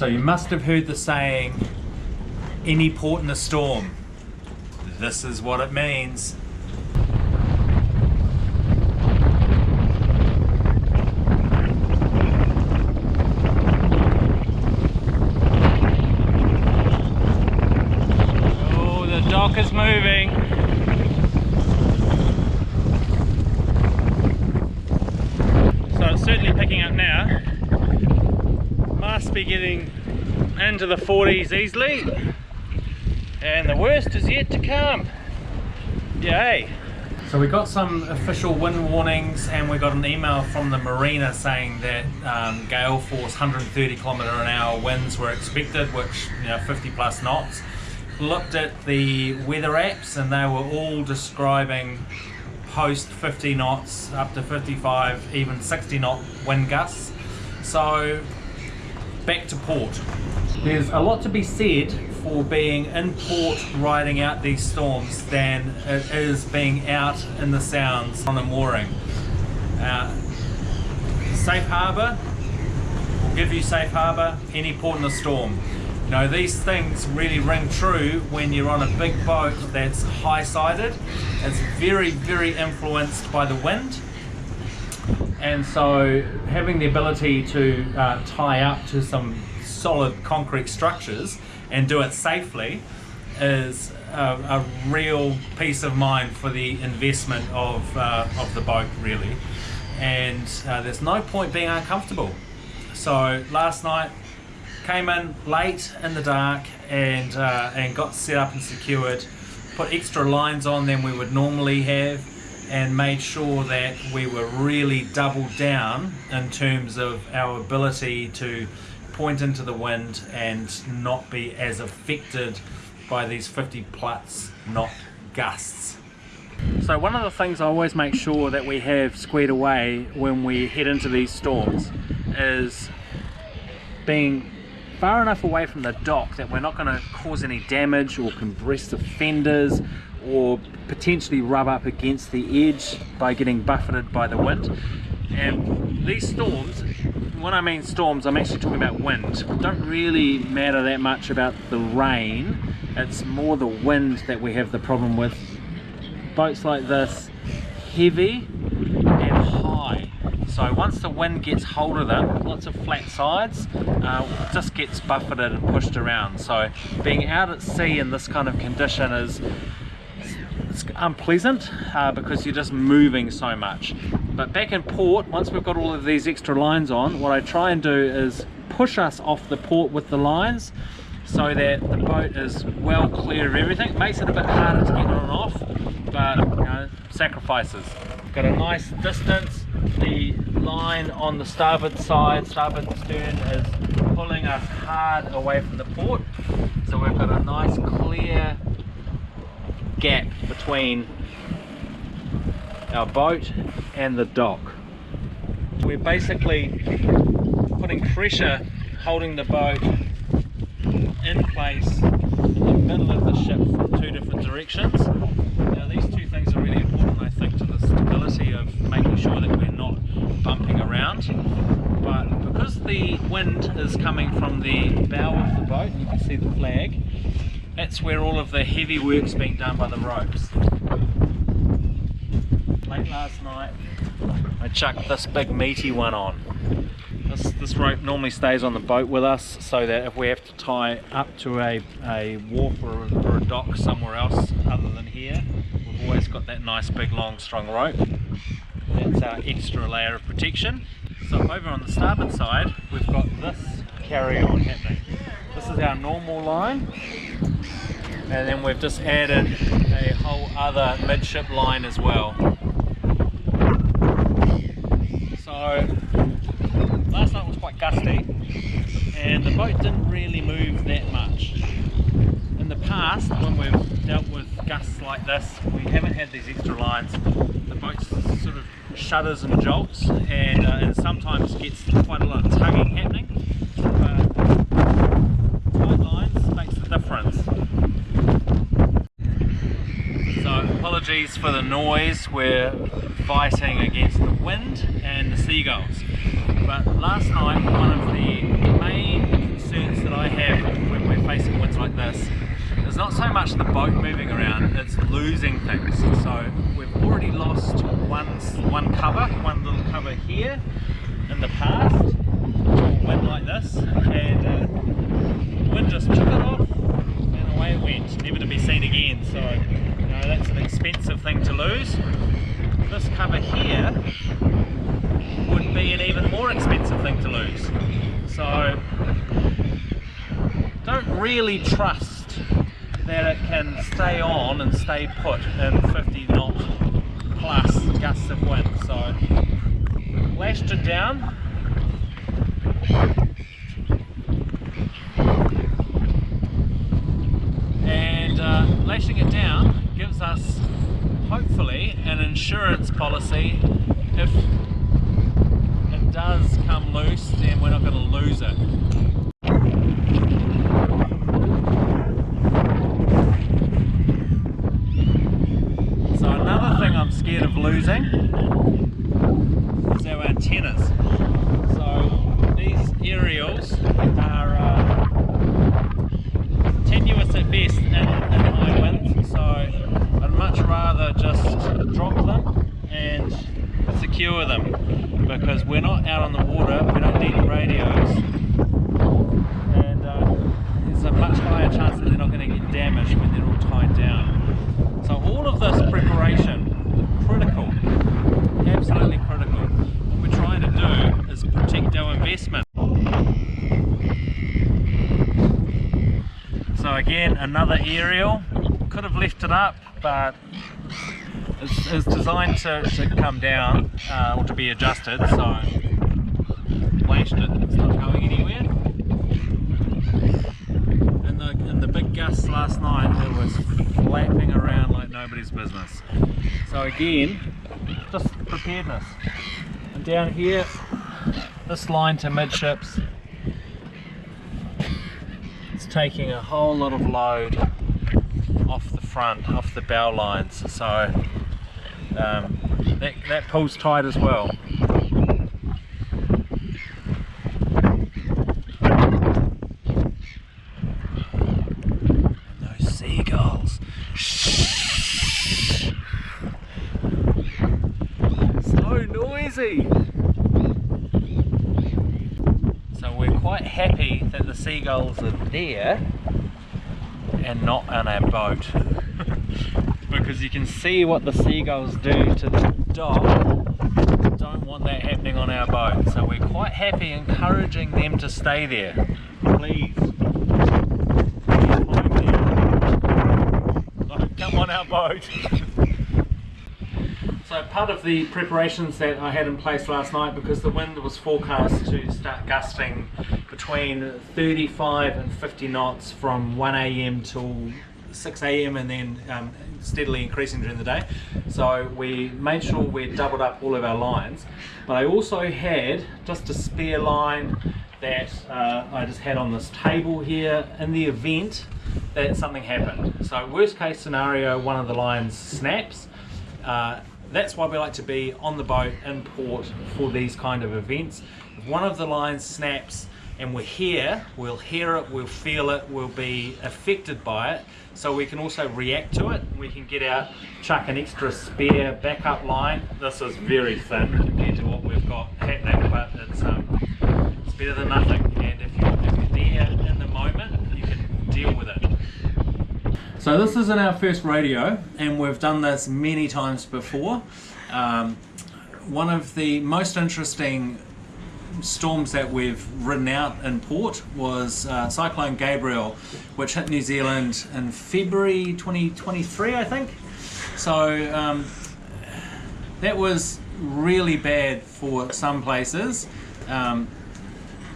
So you must have heard the saying, any port in a storm. This is what it means. Oh, the dock is moving. So it's certainly picking up now. Must be getting into the 40s easily, and the worst is yet to come. Yay! So we got some official wind warnings, and we got an email from the marina saying that gale force 130 km/h winds were expected, which, you know, 50 plus knots. Looked at the weather apps and they were all describing post 50 knots up to 55, even 60 knot wind gusts. So back to port. There's a lot to be said for being in port riding out these storms than it is being out in the Sounds on a mooring. Safe harbour will give you safe harbour, any port in a storm. You know, these things really ring true when you're on a big boat that's high-sided. It's very, very influenced by the wind. And so having the ability to tie up to some solid concrete structures and do it safely is a real peace of mind for the investment of the boat, really. And there's no point being uncomfortable. So last night came in late in the dark and got set up and secured, put extra lines on than we would normally have, and made sure that we were really doubled down in terms of our ability to point into the wind and not be as affected by these 50 plus knot gusts. So one of the things I always make sure that we have squared away when we head into these storms is being far enough away from the dock that we're not going to cause any damage or compress the fenders or potentially rub up against the edge by getting buffeted by the wind. And these storms, when I mean storms, I'm actually talking about wind. Don't really matter that much about the rain, it's more the wind that we have the problem with. Boats like this, heavy and high. So once the wind gets hold of them, lots of flat sides, it just gets buffeted and pushed around. So being out at sea in this kind of condition is it's unpleasant because you're just moving so much. But back in port, once we've got all of these extra lines on, what I try and do is push us off the port with the lines so that the boat is well clear of everything. It makes it a bit harder to get on and off, but you know, sacrifices. Got a nice distance. The line on the starboard side, starboard stern, is pulling us hard away from the port. So we've got a nice clear gap between our boat and the dock. We're basically putting pressure, holding the boat in place in the middle of the ship from two different directions. Now these two things are really important, I think, to the stability of making sure that we're not bumping around. But because the wind is coming from the bow of the boat, you can see the flag, that's where all of the heavy work's being done by the ropes. Late last night I chucked this big meaty one on. This rope normally stays on the boat with us so that if we have to tie up to a wharf or a dock somewhere else other than here, we've always got that nice big long strong rope. That's our extra layer of protection. So over on the starboard side we've got this carry-on happening. This is our normal line, and then we've just added a whole other midship line as well. So last night was quite gusty and the boat didn't really move that much. In the past, when we've dealt with gusts like this, we haven't had these extra lines. The boat sort of shudders and jolts, and sometimes gets quite a lot of tugging happening. Tight lines makes the difference. So apologies for the noise, we're fighting against the wind and the seagulls. But last night, one of the main concerns things. So we've already lost one cover, one little cover here in the past, wind like this, and the wind just took it off and away it went, never to be seen again. So you know, that's an expensive thing to lose. This cover here would be an even more expensive thing to lose. So don't really trust that it can stay on and stay put in 50 knot plus gusts of wind. So lashed it down, and lashing it down gives us hopefully an insurance policy. If it does come loose, then we're not going to lose it. So another thing I'm scared of losing is our antennas. So these aerials are tenuous at best in high winds, so I'd much rather just drop them and secure them, because we're not out on the water, we don't need radios, and there's a much higher chance that they're not going to get damaged when they're all tied down. So all of this preparation, critical, absolutely critical. What we're trying to do is protect our investment. So again, another aerial, could have left it up, but it's designed to come down or to be adjusted, so lashed it, it's not going anywhere. In the big gusts last night, it was flapping around like nobody's business. So again, just preparedness. And down here, this line to midships, it's taking a whole lot of load off the front, off the bow lines, so that pulls tight as well. And those seagulls, shh, so noisy. So we're quite happy that the seagulls are there and not on our boat, because you can see what the seagulls do to the dock. Don't want that happening on our boat, so we're quite happy encouraging them to stay there. Please, don't come on our boat. So part of the preparations that I had in place last night, because the wind was forecast to start gusting between 35 and 50 knots from 1 AM till 6 AM, and then steadily increasing during the day. So we made sure we doubled up all of our lines, but I also had just a spare line that I just had on this table here in the event that something happened. So worst case scenario, one of the lines snaps. That's why we like to be on the boat in port for these kind of events. If one of the lines snaps and we're here, we'll hear it, we'll feel it, we'll be affected by it, so we can also react to it. We can get out, chuck an extra spare backup line. This is very thin compared to what we've got happening, but it's better than nothing, and if you're there in the moment, you can deal with it. So this isn't our first rodeo, and we've done this many times before. One of the most interesting storms that we've ridden out in port was Cyclone Gabriel, which hit New Zealand in February 2023, I think. So that was really bad for some places.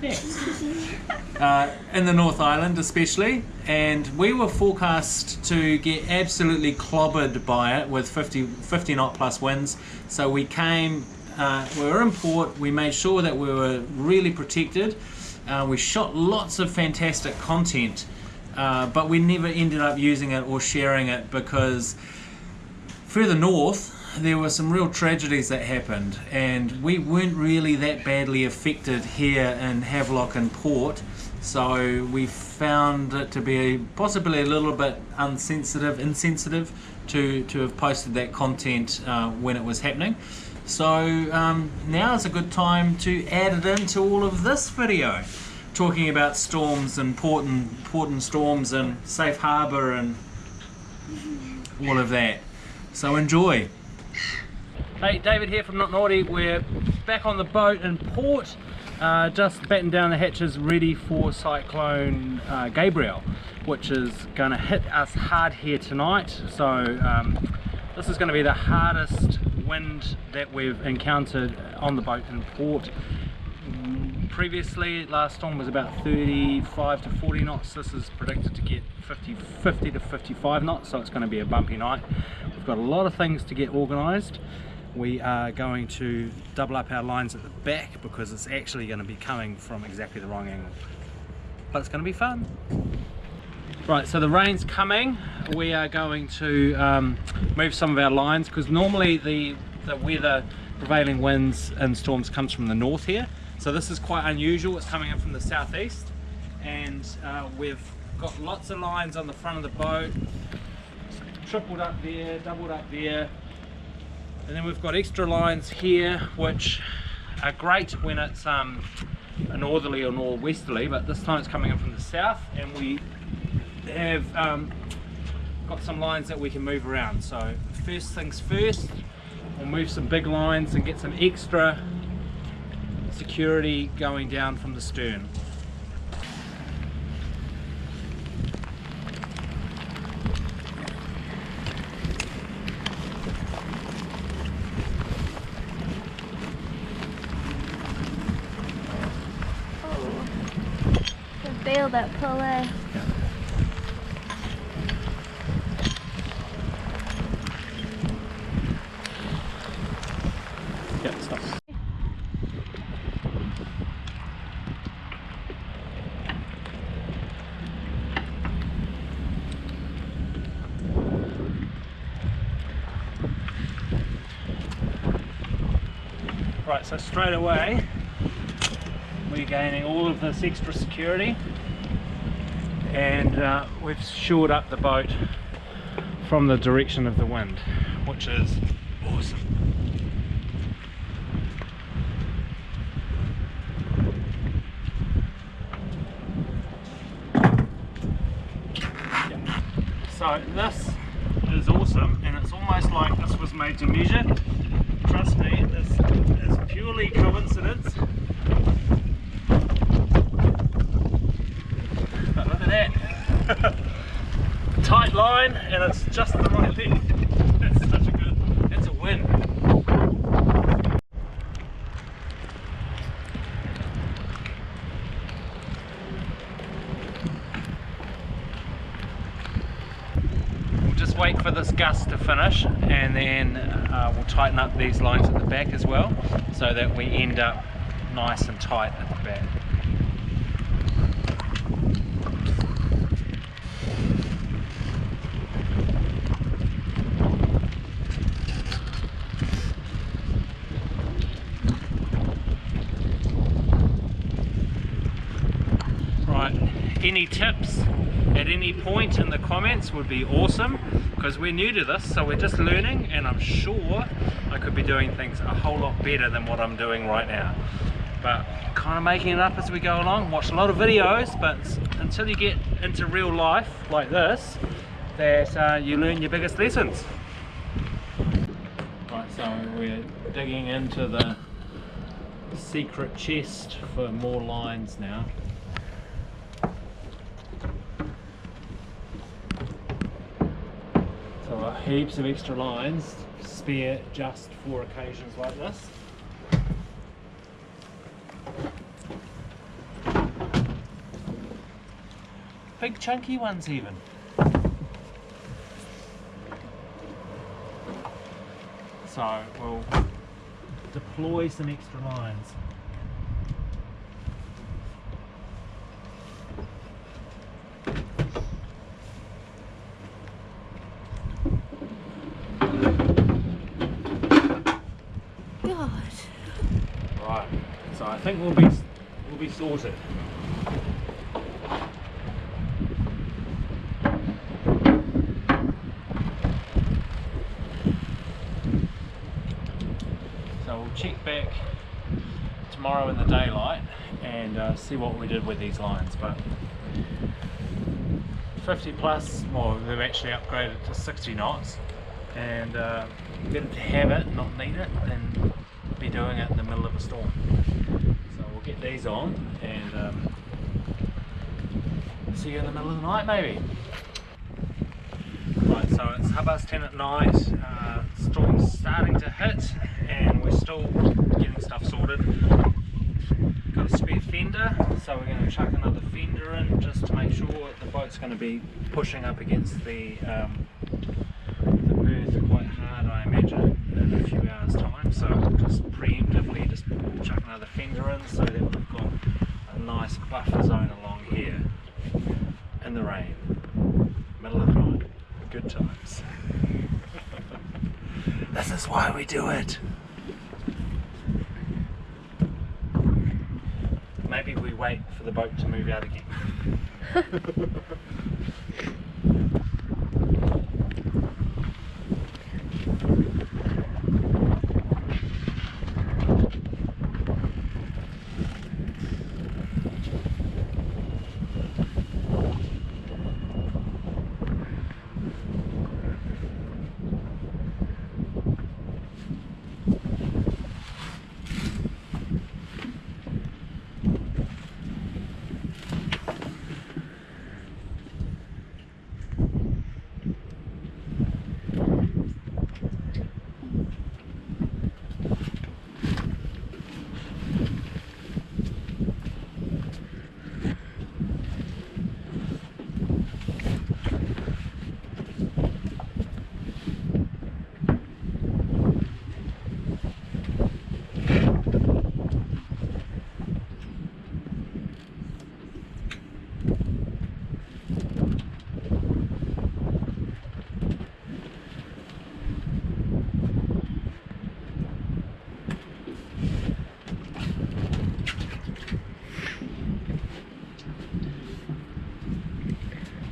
In the North Island especially, and we were forecast to get absolutely clobbered by it with 50 knot plus winds. So we came, we were in port, we made sure that we were really protected. We shot lots of fantastic content, but we never ended up using it or sharing it, because further north there were some real tragedies that happened, and we weren't really that badly affected here in Havelock and Port, so we found it to be possibly a little bit insensitive to have posted that content when it was happening. So now is a good time to add it into all of this video, talking about storms and port and storms and safe harbour and all of that. So enjoy. Hey, David here from Nauti. We're back on the boat in port, just batten down the hatches ready for Cyclone Gabriel, which is going to hit us hard here tonight. So this is going to be the hardest wind that we've encountered on the boat in port. Previously, last storm was about 35 to 40 knots. This is predicted to get 50 to 55 knots, so it's going to be a bumpy night. We've got a lot of things to get organised. We are going to double up our lines at the back because it's actually going to be coming from exactly the wrong angle. But it's going to be fun. Right, so the rain's coming. We are going to move some of our lines because normally the weather, prevailing winds and storms comes from the north here. So this is quite unusual. It's coming in from the southeast, and we've got lots of lines on the front of the boat, tripled up there, doubled up there. And then we've got extra lines here, which are great when it's a northerly or northwesterly, but this time it's coming in from the south, and we have got some lines that we can move around. So first things first, we'll move some big lines and get some extra security going down from the stern. Feel that pull there. Yeah. Yeah, stop. Right, so straight away we're gaining all of this extra security, and we've shored up the boat from the direction of the wind, which is awesome. Yeah. So this is awesome, and it's almost like this was made to measure. Trust me, this is purely coincidence. But look at that. Tight line, and it's just the right length. That's such a good, that's a win. We'll just wait for this gust to finish, and then we'll tighten up these lines at the back as well, so that we end up nice and tight at the back. Any tips at any point in the comments would be awesome, because we're new to this, so we're just learning, and I'm sure I could be doing things a whole lot better than what I'm doing right now. But kind of making it up as we go along. Watch a lot of videos, but until you get into real life like this, that you learn your biggest lessons. Right, so we're digging into the secret chest for more lines now. So heaps of extra lines, spare just for occasions like this. Big chunky ones even. So we'll deploy some extra lines. Right, so I think we'll be sorted. back tomorrow in the daylight and see what we did with these lines. But 50 plus, well, they've actually upgraded to 60 knots, and better to have it, not need it, than be doing it in the middle of a storm. So we'll get these on and see you in the middle of the night maybe. Right, so it's 10:30 at night, storm's starting to hit and we're still getting stuff sorted. Got a spare fender, so we're going to chuck another fender in just to make sure the boat's going to be pushing up against the berth quite hard, I imagine, in a few hours time. So just preemptively just chuck another fender in so that we've got a nice buffer zone along here in the rain, middle of the night, good times. This is why we do it. Maybe we wait for the boat to move out again.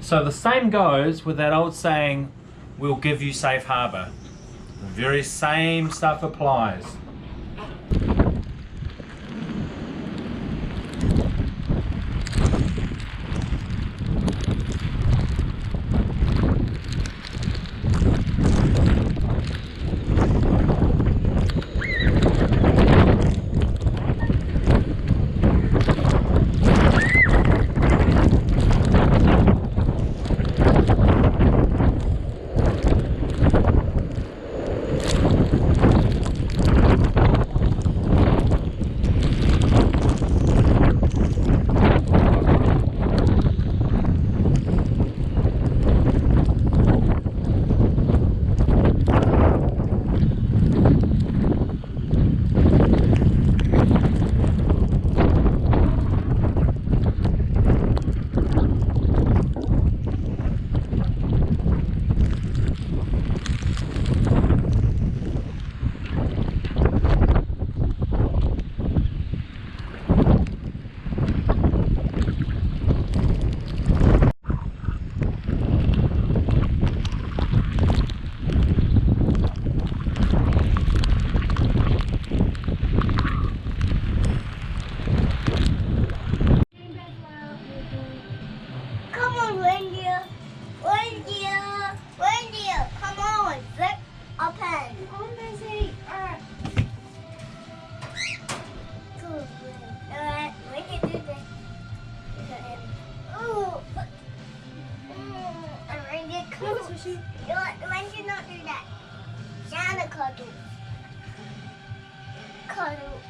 So the same goes with that old saying, we'll give you safe harbour. The very same stuff applies. When you not do that? Santa cuddle. Cuddle.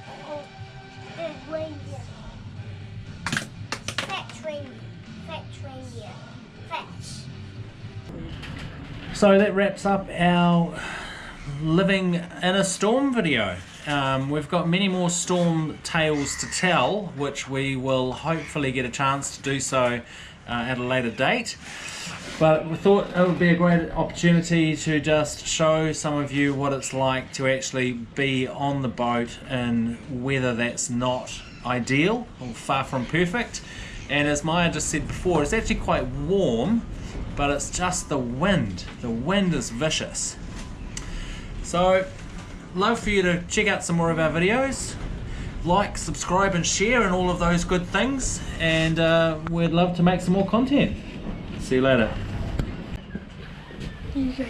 There's reindeer. Fetch reindeer. Fetch reindeer. Fetch. So that wraps up our living in a storm video. We've got many more storm tales to tell, which we will hopefully get a chance to do so at a later date. But we thought it would be a great opportunity to just show some of you what it's like to actually be on the boat in weather that's not ideal or far from perfect. And as Maya just said before, it's actually quite warm, but it's just the wind. The wind is vicious. So love for you to check out some more of our videos. Like, subscribe and share and all of those good things, and we'd love to make some more content. See you later. Thank you.